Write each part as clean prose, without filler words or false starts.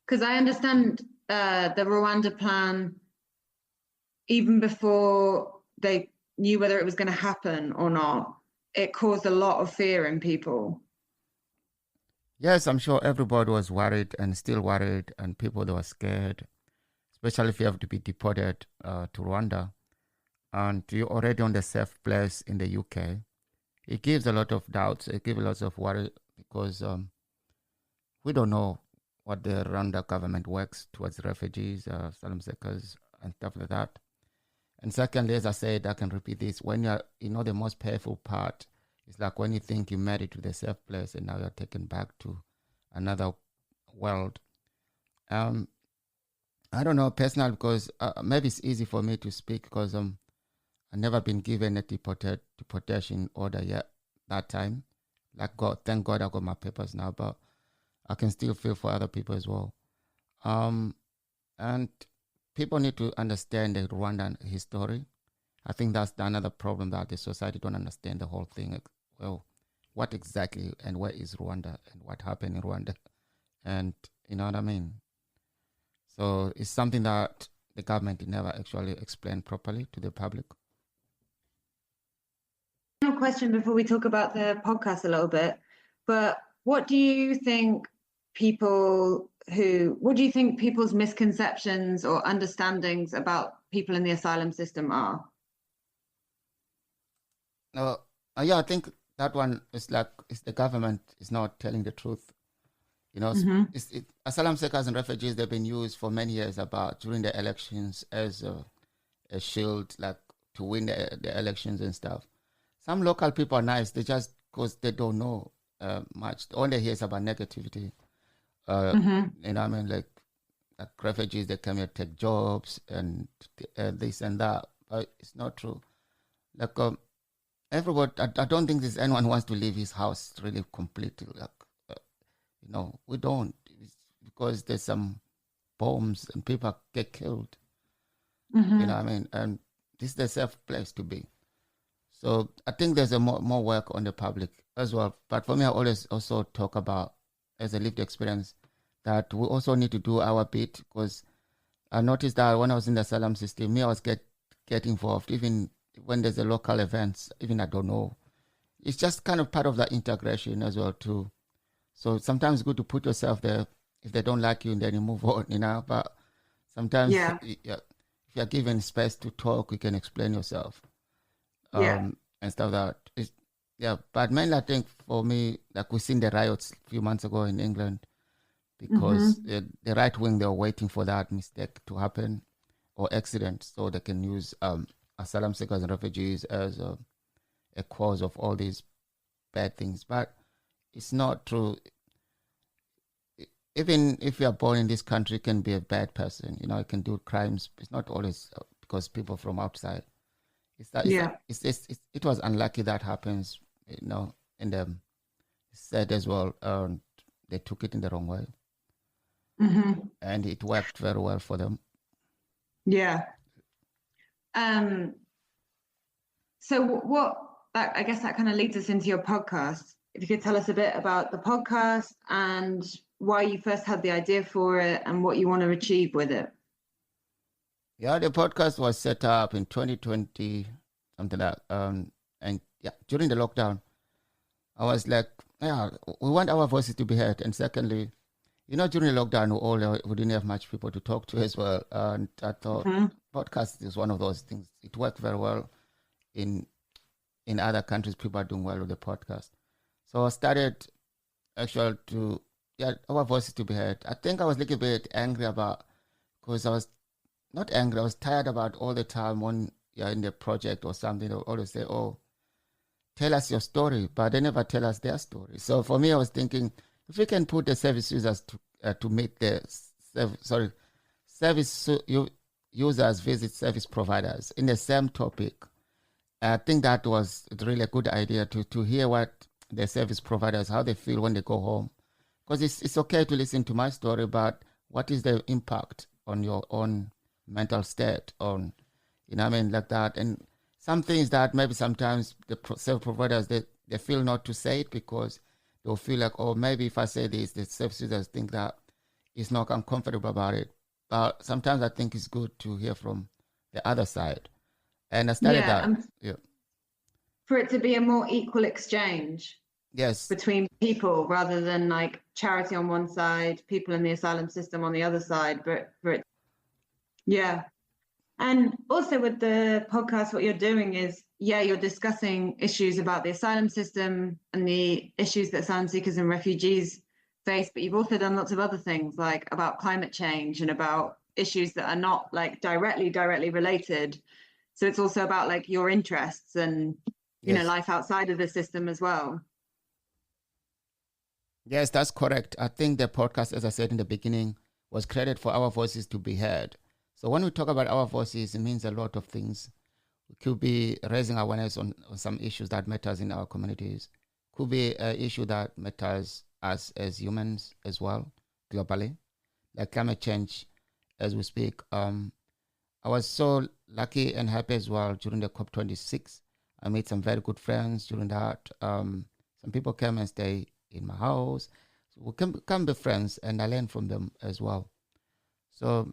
Because I understand the Rwanda plan, even before they knew whether it was going to happen or not, it caused a lot of fear in people. Yes, I'm sure everybody was worried and still worried, and people that were scared, especially if you have to be deported to Rwanda and you're already on the safe place in the UK. It gives a lot of doubts. It gives lots of worry because we don't know what the Rwanda government works towards refugees, asylum seekers, and stuff like that. And secondly, as I said, I can repeat this: when the most painful part is like when you think you made it to the safe place and now you're taken back to another world. Um, I don't know personally because maybe it's easy for me to speak because I've never been given a deportation order yet that time. Like God, thank God I got my papers now, but I can still feel for other people as well. Um, and people need to understand the Rwandan history. I think that's another problem that the society don't understand the whole thing. Well, what exactly and where is Rwanda and what happened in Rwanda, and you know what I mean. So it's something that the government never actually explained properly to the public. Final question before we talk about the podcast a little bit, but what do you think what do you think people's misconceptions or understandings about people in the asylum system are? No, yeah, I think that one is like it's the government is not telling the truth. You know, Mm-hmm. asylum seekers and refugees they've been used for many years about during the elections as a shield, like to win the elections and stuff. Some local people are nice. They just because they don't know much. All they hear is about negativity. Mm-hmm. You know, what I mean, like refugees, they come here take jobs and this and that. But it's not true. Like everybody, I don't think there's anyone who wants to leave his house really completely. Like we don't it's because there's some bombs and people get killed. You know, Mm-hmm. what I mean, and this is the safe place to be. So I think there's a more work on the public as well. But for me, I always also talk about as a lived experience that we also need to do our bit because I noticed that when I was in the asylum system, me I was get involved even when there's a local events. Even I don't know, it's just kind of part of that integration as well too. So sometimes it's good to put yourself there. If they don't like you, then you move on, you know. But sometimes Yeah. yeah, if you're given space to talk, you can explain yourself Yeah. and stuff that is yeah. But mainly, I think for me, like we seen the riots a few months ago in England because Mm-hmm. the right wing they were waiting for that mistake to happen or accident so they can use asylum seekers and refugees as a cause of all these bad things. But it's not true. Even if you are born in this country, you can be a bad person. You know, you can do crimes. It's not always because people from outside. Yeah. It was unlucky that happens. You know, and said as well, they took it in the wrong way, Mm-hmm. and it worked very well for them. Yeah. Um, so what that I guess that kind of leads us into your podcast. If you could tell us a bit about the podcast and why you first had the idea for it and what you want to achieve with it. Yeah, the podcast was set up in 2020, something like and yeah, during the lockdown, I was like, yeah, we want our voices to be heard, and secondly, you know, during the lockdown, we didn't have much people to talk to as well, and I thought Mm-hmm. podcast is one of those things. It worked very well in other countries. People are doing well with the podcast, so I started actually to yeah, our voices to be heard. I think I was a little bit angry about because I was not angry. I was tired about all the time when you're in the project or something. They always say, "Oh, tell us your story," but they never tell us their story. So for me, I was thinking if we can put the service users to meet the service users visit service providers in the same topic. I think that was really a good idea to hear what the service providers how they feel when they go home, because it's okay to listen to my story, but what is the impact on your own mental state on I mean like that, and some things that maybe sometimes the service providers they feel not to say it because they'll feel like, oh, maybe if I say this the service users think that is not uncomfortable about it. But sometimes I think it's good to hear from the other side. And I started Yeah, that. and Yeah. for it to be a more equal exchange Yes. between people rather than like charity on one side, people in the asylum system on the other side, but for it, yeah. And also with the podcast, what you're doing is, yeah, you're discussing issues about the asylum system and the issues that asylum seekers and refugees face, but you've also done lots of other things like about climate change and about issues that are not like directly related. So it's also about like your interests and, you know, Yes. life outside of the system as well. Yes, that's correct. I think the podcast, as I said in the beginning, was created for our voices to be heard. So when we talk about our voices, it means a lot of things. We could be raising awareness on some issues that matters in our communities. Could be an issue that matters us as humans as well, globally, like climate change as we speak. I was so lucky and happy as well during the COP26. I made some very good friends during that. Some people came and stay in my house. So we can be friends, and I learned from them as well. So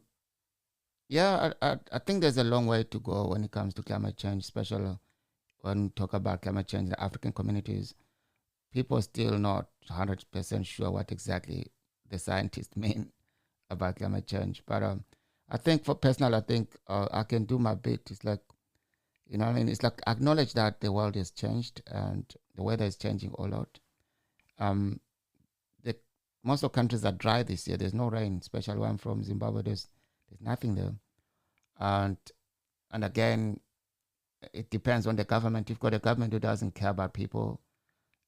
yeah, I think there's a long way to go when it comes to climate change, especially when we talk about climate change in the African communities. People are still not 100% sure what exactly the scientists mean about climate change. But I think for personal, I think I can do my bit. It's like, you know what I mean? It's like acknowledge that the world has changed and the weather is changing a lot. Um, the, most of countries are dry this year. There's no rain, especially where I'm from, Zimbabwe. There's nothing there. And and again, it depends on the government. If you've got a government who doesn't care about people,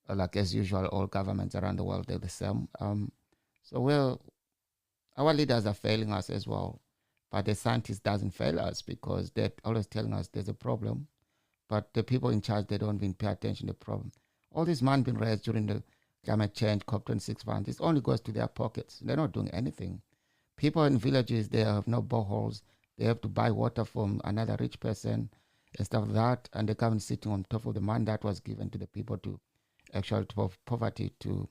like as usual, all governments around the world, they're the same. So our leaders are failing us as well. But the scientists doesn't fail us because they're always telling us there's a problem. But the people in charge, they don't even pay attention to the problem. All this money being raised during the climate change COP26 fund, it only goes to their pockets. They're not doing anything. People in villages, they have no boreholes. They have to buy water from another rich person and stuff like that. And the government sitting on top of the money that was given to the people to actual poverty to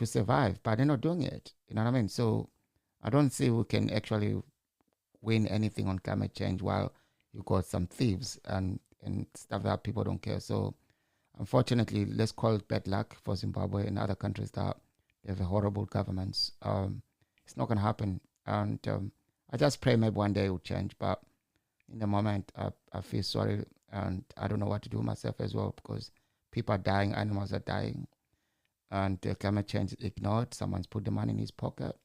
survive. But they're not doing it. You know what I mean? So I don't see we can actually win anything on climate change while you got some thieves and stuff that people don't care. So unfortunately, let's call it bad luck for Zimbabwe and other countries that they have horrible governments. It's not going to happen. And I just pray maybe one day it will change. But in the moment, I feel sorry and I don't know what to do myself as well because people are dying, animals are dying, and climate change is ignored. Someone's put the money in his pocket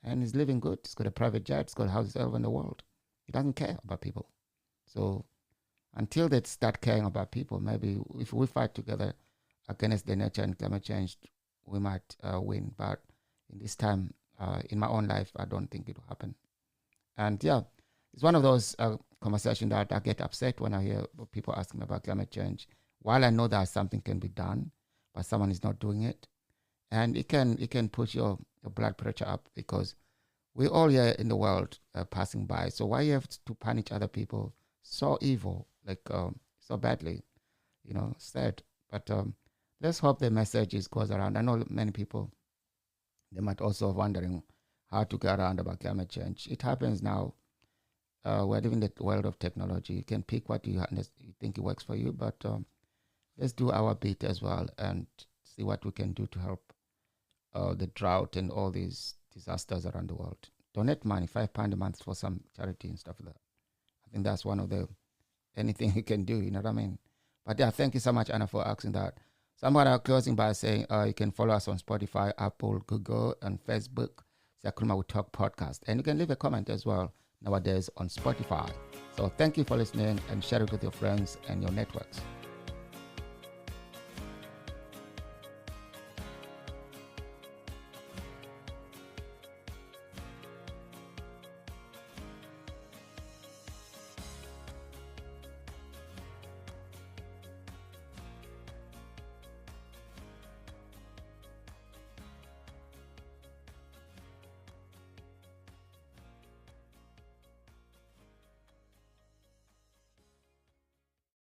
and he's living good. He's got a private jet, he's got houses all over in the world. He doesn't care about people. So until they start caring about people, maybe if we fight together against the nature and climate change, we might win. But in this time, in my own life, I don't think it will happen. And yeah, it's one of those conversations that I get upset when I hear people asking about climate change. While I know that something can be done, but someone is not doing it, and it can push your blood pressure up because we all here in the world passing by. So why you have to punish other people so evil, like so badly, sad. But let's hope the message goes around. I know many people, they might also wondering how to get around about climate change. It happens now. We're living in the world of technology. You can pick what you think it works for you, but let's do our bit as well and see what we can do to help the drought and all these disasters around the world. Donate money, £5 a month for some charity and stuff like that. I think that's one of the anything you can do. You know what I mean? But yeah, thank you so much, Anna, for asking that. Someone are closing by saying you can follow us on Spotify, Apple, Google, and Facebook. Zakruma We Talk podcast, and you can leave a comment as well nowadays on Spotify. So thank you for listening and share it with your friends and your networks.